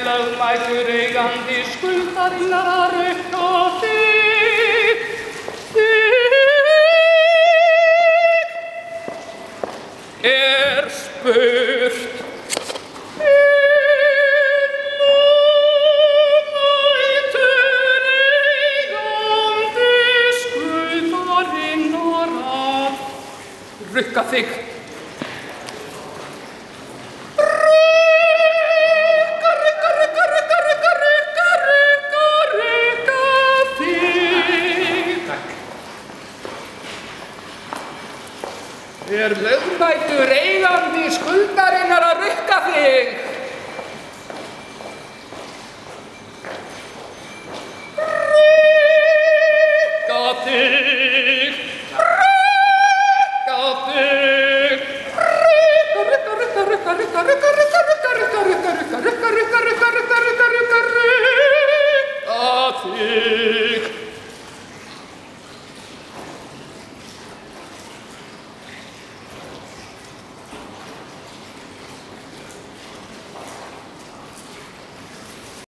lögmætur eigandi skuldarinnar að rukka þig, er spurt. Rukka þig. Rukka þig. Takk. Er lögmætur eigandi skuldarinnar að rukka þig?